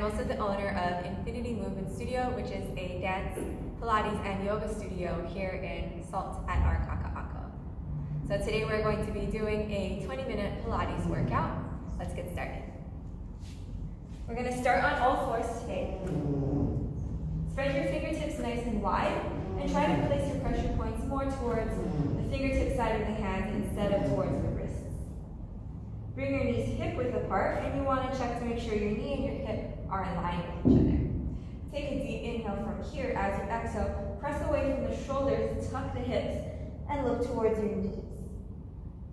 I'm also the owner of Infinity Movement Studio, which is a dance, Pilates, and yoga studio here in Salt at our Kaka'ako. So today we're going to be doing a 20-minute Pilates workout. Let's get started. We're going to start on all fours today. Spread your fingertips nice and wide, and try to place your pressure points more towards the fingertip side of the hand instead of towards the wrists. Bring your knees hip-width apart, and you want to check to make sure your knee and your hip are in line with each other. Take a deep inhale from here. As you exhale, press away from the shoulders, tuck the hips, and look towards your knees.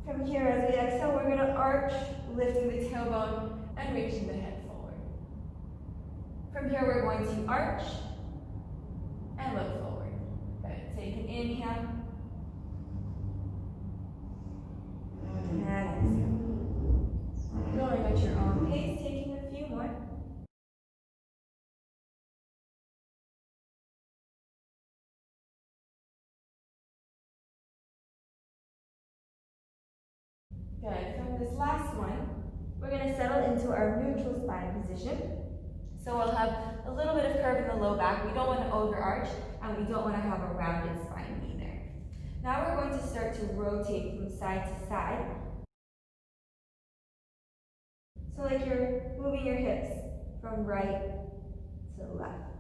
From here, as we exhale, we're going to arch, lifting the tailbone and reaching the head forward. From here, we're going to arch and look forward. Good. Take an inhale and exhale. Going at your own pace, taking a few more. Good. From this last one, we're going to settle into our neutral spine position. So we'll have a little bit of curve in the low back. We don't want to overarch, and we don't want to have a rounded spine either. Now we're going to start to rotate from side to side. So like you're moving your hips from right to left.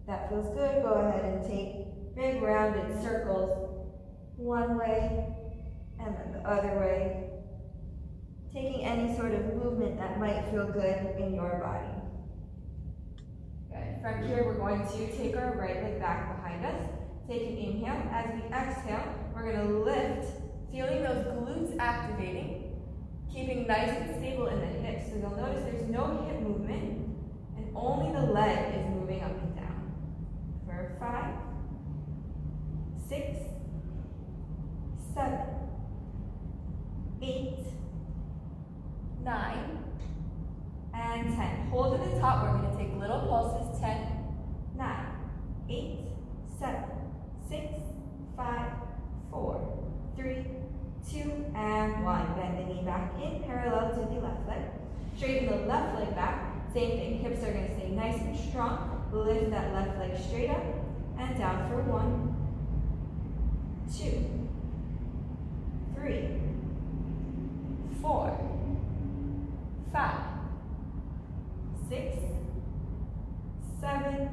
That feels good. Go ahead and take big rounded circles one way and then the other way. Taking any sort of movement that might feel good in your body. Good. From here, we're going to take our right leg back behind us. Take an inhale. As we exhale, we're going to lift, feeling those glutes activating. Keeping nice and stable in the hips. So you'll notice there's no hip movement and only the leg is moving up and down. For 5, 6, 7, 8, 9, and 10. Hold at the top. We're going to take little pulses. 10, 9, 8, 7, 6, 5, 4, 3, 2, and 1. Bend the knee back in, parallel to the left leg. Straighten the left leg back. Same thing, hips are going to stay nice and strong. Lift that left leg straight up and down for 1, 2, 3, 4, 5, 6, 7.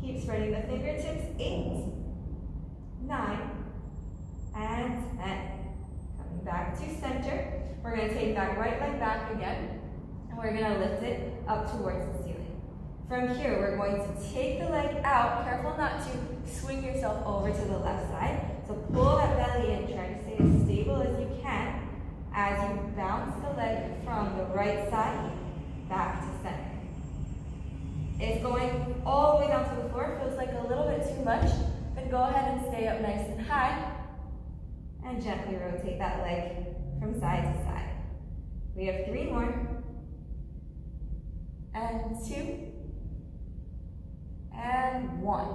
Keep spreading the fingertips. 8, 9, and 10. Back to center. We're going to take that right leg back again, and we're going to lift it up towards the ceiling. From here, we're going to take the leg out. Careful not to swing yourself over to the left side. So pull that belly in. Try to stay as stable as you can as you bounce the leg from the right side back to center. If going all the way down to the floor feels like a little bit too much, then go ahead and stay up nice and high. And gently rotate that leg from side to side. We have 3 more. And 2. And 1.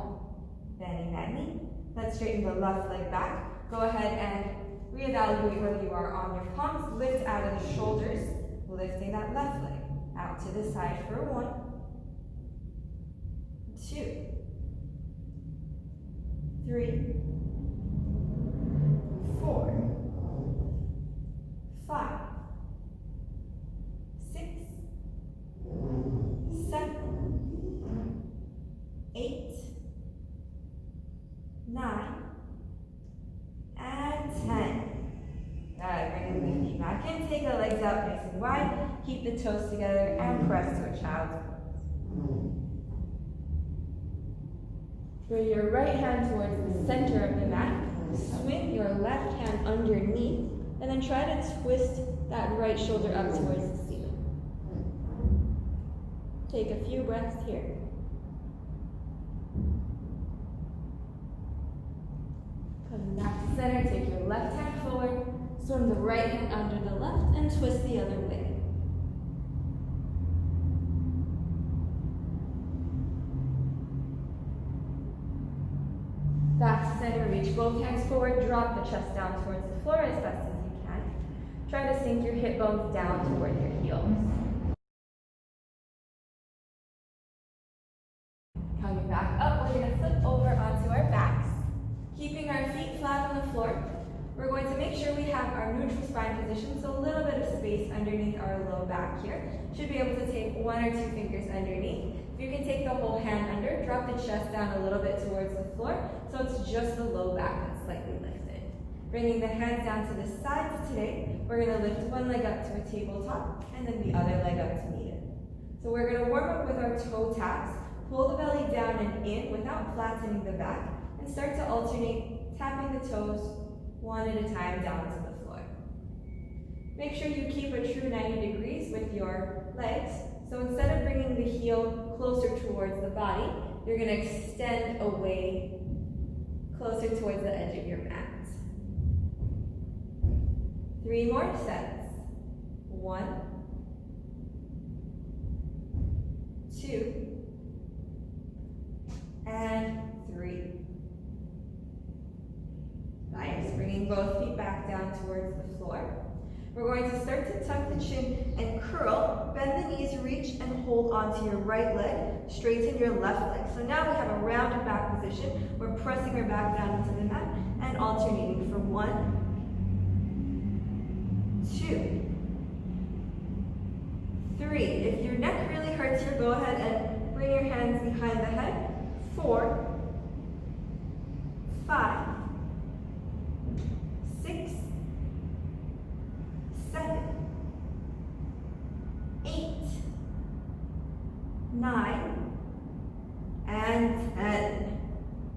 Bending that knee. Let's straighten the left leg back. Go ahead and reevaluate whether you are on your palms. Lift out of the shoulders. Lifting that left leg out to the side for 1, 2, 3, 4, 5, 6, 7, 8, 9, and 10. Good. Bring the feet back in. Take the legs out nice and wide. Keep the toes together and press to a child's pose. Bring your right hand towards the center of the mat. Swing your left hand underneath, and then try to twist that right shoulder up towards the ceiling. Take a few breaths here. Come back to center, take your left hand forward, swing the right hand under the left, and twist the other way. Back to center, reach both hands forward, drop the chest down towards the floor as best as you can. Try to sink your hip bones down toward your heels. Coming back up, we're going to flip over onto our backs. Keeping our feet flat on the floor, we're going to make sure we have our neutral spine position, so a little bit of space underneath our low back here. Should be able to take 1 or 2 fingers underneath. If you can take the whole hand under, drop the chest down a little bit towards the floor, so it's just the low back that's slightly lifted. Bringing the hands down to the sides today, we're going to lift one leg up to a tabletop, and then the other leg up to meet it. So we're going to warm up with our toe taps, pull the belly down and in without flattening the back, and start to alternate tapping the toes one at a time down to the floor. Make sure you keep a true 90 degrees with your legs. So instead of bringing the heel closer towards the body, you're going to extend away closer towards the edge of your mat. 3 more sets. 1, 2, and 3. Nice. Bringing both feet back down towards the floor. We're going to start to tuck the chin and curl. Bend the knees, reach and hold onto your right leg. Straighten your left leg. So now we have a rounded back position. We're pressing our back down into the mat and alternating for 1, 2, 3. If your neck really hurts here, go ahead and bring your hands behind the head. 4, 5, 6, 7, 8, 9, and 10.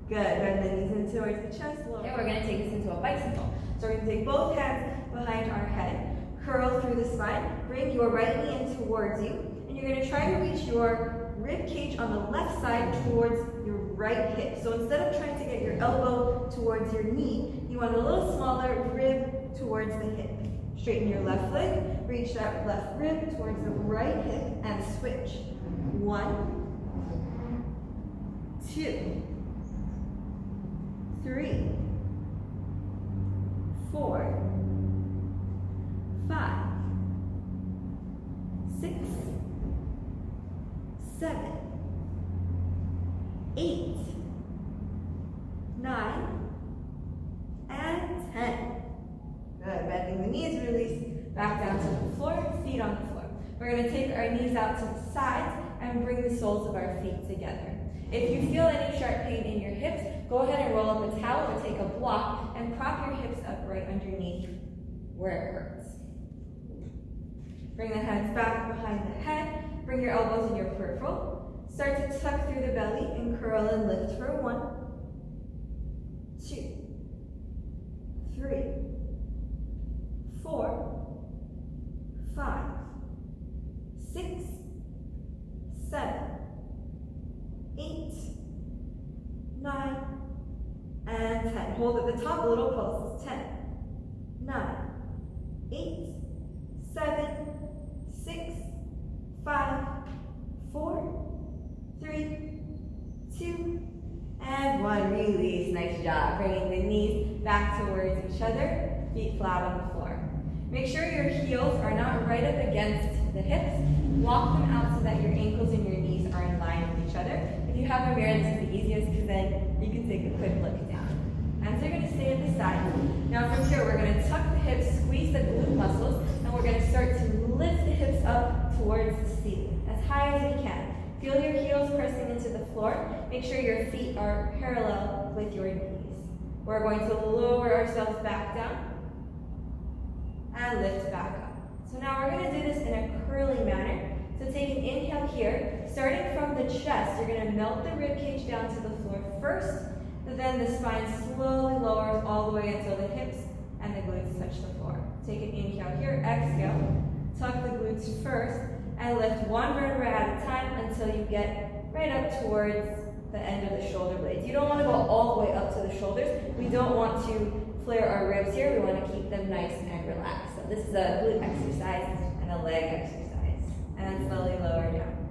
Good. Bend the knees in towards the chest. And we're going to take this into a bicycle. So we're going to take both hands behind our head, curl through the spine, bring your right knee in towards you, and you're going to try to reach your rib cage on the left side towards your right hip. So instead of trying to get your elbow towards your knee, you want a little smaller rib towards the hip. Straighten your left leg, reach that left rib towards the right hip, and switch. 1, 2, 3, 4, 5, 6, 7, 8, 9, and 10. Good. Bending the knees, release back down to the floor, feet on the floor. We're going to take our knees out to the sides and bring the soles of our feet together. If you feel any sharp pain in your hips, go ahead and roll up a towel or take a block and prop your hips up right underneath where it hurts. Bring the hands back behind the head. Bring your elbows in your peripheral. Start to tuck through the belly and curl and lift for 1, 2, 3, 4, 5, 6, 7, 8, 9, and 10. Hold at the top, little pulses. 10, 9, 8, 7, 6, 5, 4, 3, 2, and 1. Release. Nice job. Bringing the knees back towards each other, feet flat on the floor. Make sure your heels are not right up against the hips. Walk them out so that your ankles and your knees are in line with each other. If you have a mirror, this is the easiest because then you can take a quick look down. Hands are going to stay at the side. Now from here, we're going to tuck the hips, squeeze the glute muscles, and we're going to start to lift the hips up towards the ceiling, as high as we can. Feel your heels pressing into the floor. Make sure your feet are parallel with your knees. We're going to lower ourselves back down and lift back up. So now we're going to do this in a curly manner. So take an inhale here. Starting from the chest, you're going to melt the rib cage down to the floor first, but then the spine slowly lowers all the way until the hips and the glutes touch the floor. Take an inhale here, exhale, tuck the glutes first, and lift one vertebra at a time until you get right up towards the end of the shoulder blades. You don't want to go all the way up to the shoulders. We don't want to flare our ribs here. We want to keep them nice and relaxed. So this is a glute exercise and a leg exercise. And then slowly lower down.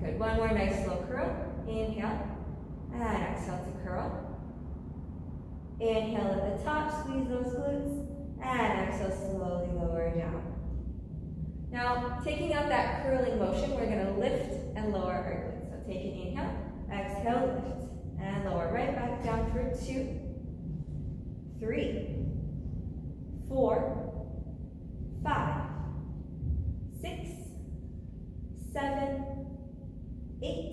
Good. One more nice slow curl. Inhale. And exhale to curl. Inhale at the top. Squeeze those glutes. And exhale, slowly lower down. Now, taking out that curling motion, we're going to lift and lower our glutes. So take an inhale. Exhale. exhale, lift. And lower, right back down for 2, 3, 4, 5, 6, 7, 8,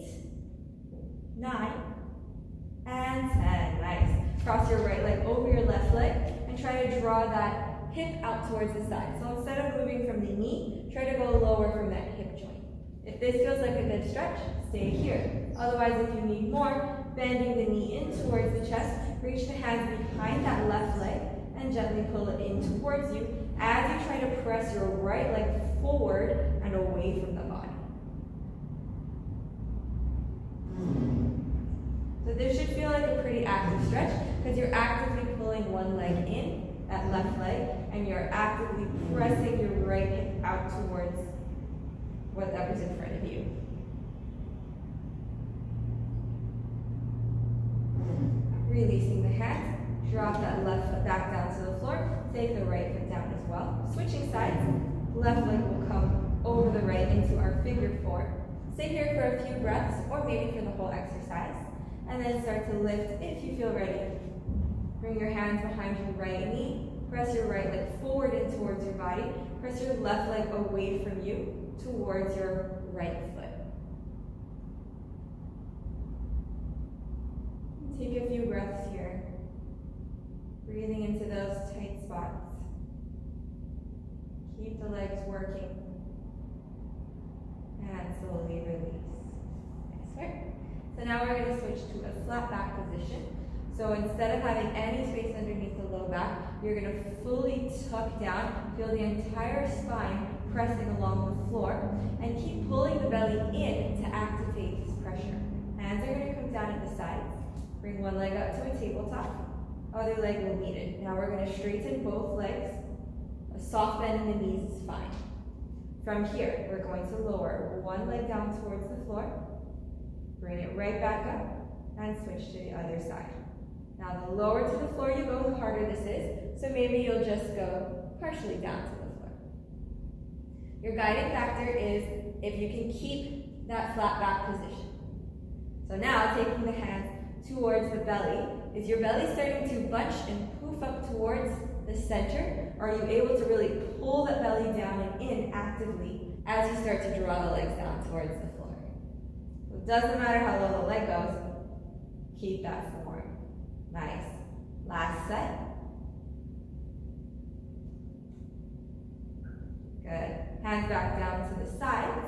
9, and 10. Nice. Cross your right leg over your left leg and try to draw that hip out towards the side. So instead of moving from the knee, try to go lower from that hip joint. If this feels like a good stretch, stay here. Otherwise, if you need more, bending the knee in towards the chest, reach the hands behind that left leg and gently pull it in towards you as you try to press your right leg forward and away from the body. So this should feel like a pretty active stretch because you're actively pulling one leg in, that left leg, and you're actively pressing your right hip out towards whatever's in front of you. Releasing the hands, drop that left foot back down to the floor, take the right foot down as well. Switching sides, left leg will come over the right into our figure 4. Stay here for a few breaths, or maybe for the whole exercise, and then start to lift if you feel ready. Bring your hands behind your right knee, press your right leg forward and towards your body, press your left leg away from you towards your right foot. Take a few breaths here, breathing into those tight spots. Keep the legs working. And slowly release. Nice work. So now we're going to switch to a flat back position. So instead of having any space underneath the low back, you're going to fully tuck down, feel the entire spine pressing along the floor, and keep pulling the belly in to activate this pressure. Hands are going to come down at the sides. Bring one leg up to a tabletop. Other leg will meet it. Now we're going to straighten both legs. A soft bend in the knees is fine. From here, we're going to lower one leg down towards the floor. Bring it right back up and switch to the other side. Now the lower to the floor you go, the harder this is. So maybe you'll just go partially down to the floor. Your guiding factor is if you can keep that flat back position. So now taking the hands towards the belly. Is your belly starting to bunch and poof up towards the center? Or are you able to really pull that belly down and in actively as you start to draw the legs down towards the floor? So it doesn't matter how low the leg goes, keep that form. Nice. Last set. Good. Hands back down to the sides.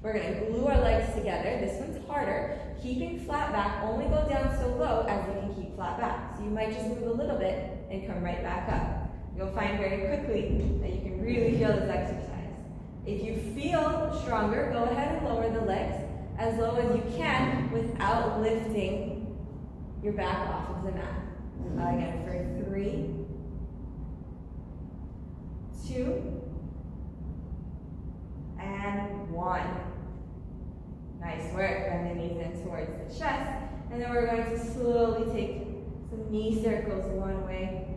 We're going to glue our legs together. This one's harder. Keeping flat back, only go down so low as you can keep flat back. So you might just move a little bit and come right back up. You'll find very quickly that you can really feel this exercise. If you feel stronger, go ahead and lower the legs as low as you can without lifting your back off of the mat. Again, for 3, 2, and 1. Nice work. Bend the knees in towards the chest. And then we're going to slowly take some knee circles one way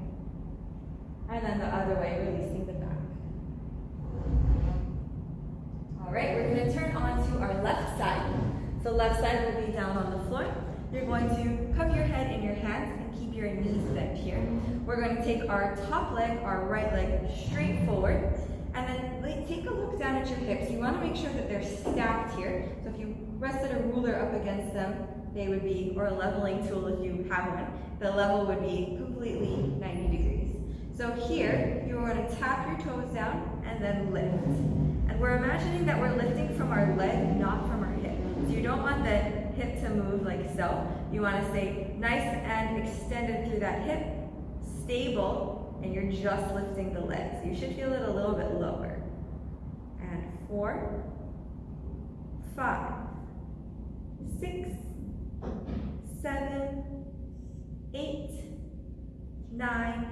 and then the other way, releasing the back. All right, we're going to turn on to our left side. So left side will be down on the floor. You're going to cover your head in your hands and keep your knees bent here. We're going to take our top leg, our right leg, straight forward. And then take a look down at your hips. You want to make sure that they're stacked here. So if you rested a ruler up against them, they would be, or a leveling tool if you have one, the level would be completely 90 degrees. So here, you're going to tap your toes down and then lift. And we're imagining that we're lifting from our leg, not from our hip. So you don't want the hip to move like so. You want to stay nice and extended through that hip, stable, and you're just lifting the legs. You should feel it a little bit lower. And 4, 5, 6, 7, 8, 9,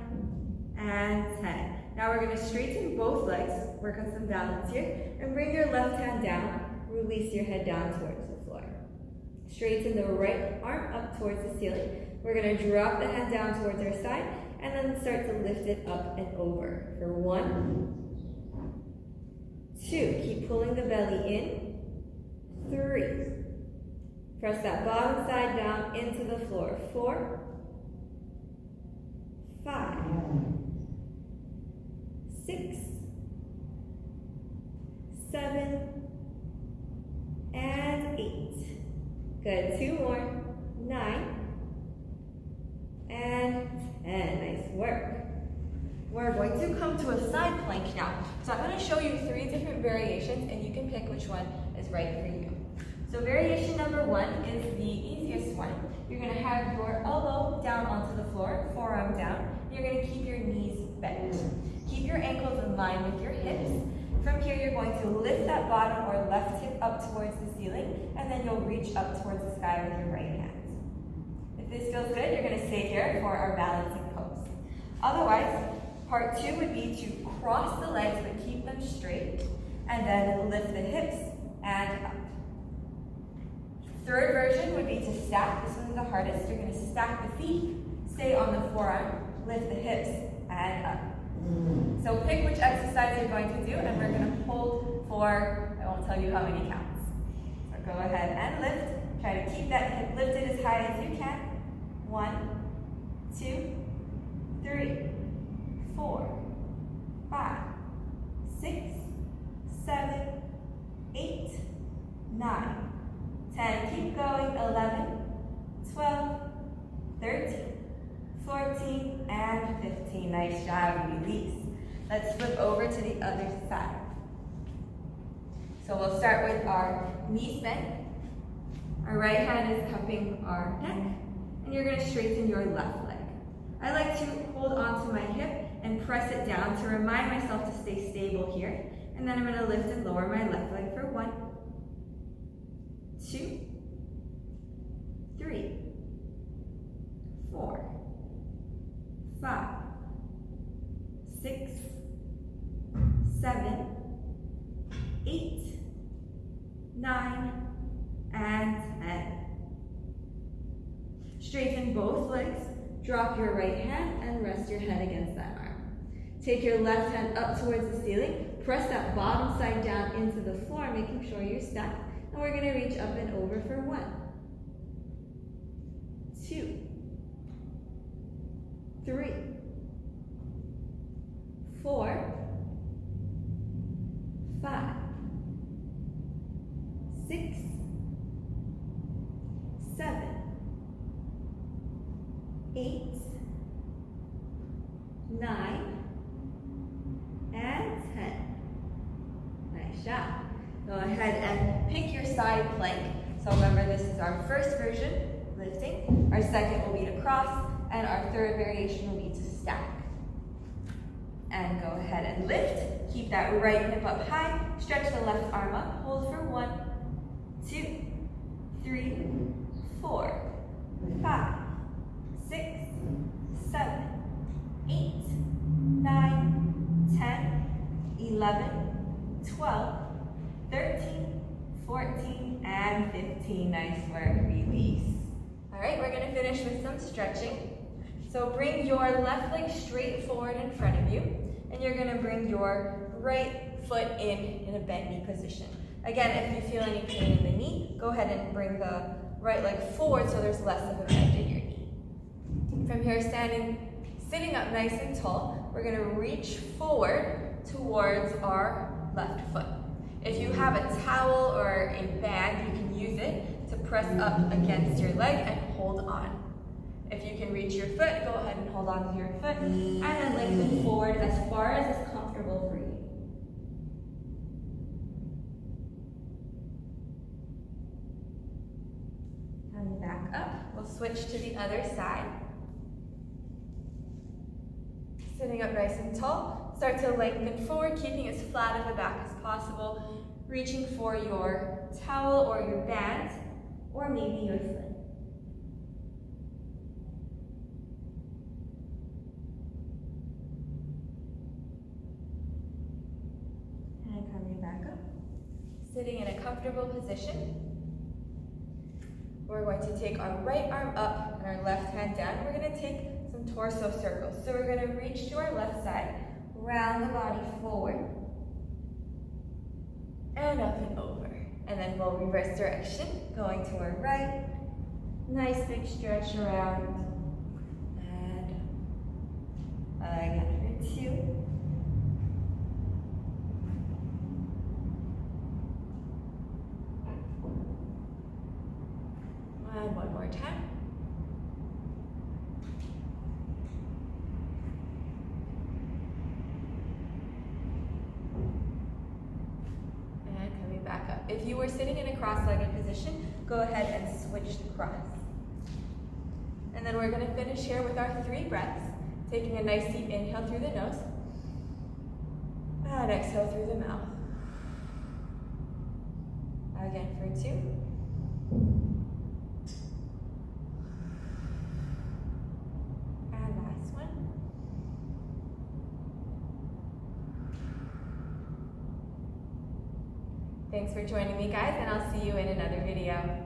and 10. Now we're going to straighten both legs, work on some balance here, and bring your left hand down, release your head down towards the floor. Straighten the right arm up towards the ceiling. We're going to drop the hand down towards our side, and then start to lift it up and over. For 1, 2, keep pulling the belly in. 3, Press that bottom side down into the floor. 4, 5, 6, 7, and 8. Good, 2 more. 9, and 10. Nice work. We're going to come to a side plank now. So I'm going to show you 3 different variations, and you can pick which one is right for you. So variation number 1 is the easiest one. You're going to have your elbow down onto the floor, forearm down. You're going to keep your knees bent. Keep your ankles in line with your hips. From here, you're going to lift that bottom or left hip up towards the ceiling, and then you'll reach up towards the sky with your right hand. If this feels good, you're going to stay here for our balancing pose. Otherwise, part 2 would be to cross the legs but keep them straight, and then lift the hips and up. Third version would be to stack. This one's the hardest. You're going to stack the feet, stay on the forearm, lift the hips, and up. So pick which exercise you're going to do, and we're going to hold for, I won't tell you how many counts. So go ahead and lift. Try to keep that hip lifted as high as you can. 1, 2, 3, 4, 5, 6, 7, 8, 9, 10. Keep going. 11, 12, 13, 14, and 15. Nice job. Release. Let's flip over to the other side. So we'll start with our knees bent. Our right hand is cupping our neck, and you're going to straighten your left leg. I like to hold onto my hip and press it down to remind myself to stay stable here. And then I'm going to lift and lower my left leg for 1, 2, 3, 4, 5, 6, 7, 8, 9, and 10. Straighten both legs, drop your right hand, and rest your head against that arm. Take your left hand up towards the ceiling, press that bottom side down into the floor, making sure you're stacked, and we're going to reach up and over for 1, 2, 3, 4, 5, 6, 7, 8, 9, and 10. Nice job. Go ahead and pick your side plank. So remember, this is our first version, lifting. Our second will be to cross, and our third variation will be to stack. And go ahead and lift. Keep that right hip up high. Stretch the left arm up. Hold for 1, 2, 3, 4, 5, 6, 7, 8, 9, 10, 11, 12, 13, 14, and 15. Nice work. Release. All right, we're going to finish with some stretching. So bring your left leg straight forward in front of you, and you're going to bring your right foot in a bent knee position. Again, if you feel any pain in the knee, go ahead and bring the right leg forward so there's less of a bend in your knee. From here, sitting up nice and tall, we're going to reach forward towards our left foot. If you have a towel or a bag, you can use it to press up against your leg and hold on. If you can reach your foot, go ahead and hold on to your foot, and then lengthen forward as far as is comfortable for you. And back up. We'll switch to the other side. Sitting up nice and tall, start to lengthen forward, keeping as flat of a back as possible, reaching for your towel or your band, or maybe your sling. And coming back up. Sitting in a comfortable position. We're going to take our right arm up and our left hand down. We're going to take some torso circles. So we're going to reach to our left side, round the body forward, and up and over. And then we'll reverse direction, going to our right. Nice big stretch around. And again for 2. And one more time. And coming back up. If you were sitting in a cross-legged position, go ahead and switch the cross. And then we're going to finish here with our 3 breaths, taking a nice deep inhale through the nose, and exhale through the mouth. Again for 2. And last one. Thanks for joining me, guys, and I'll see you in another video.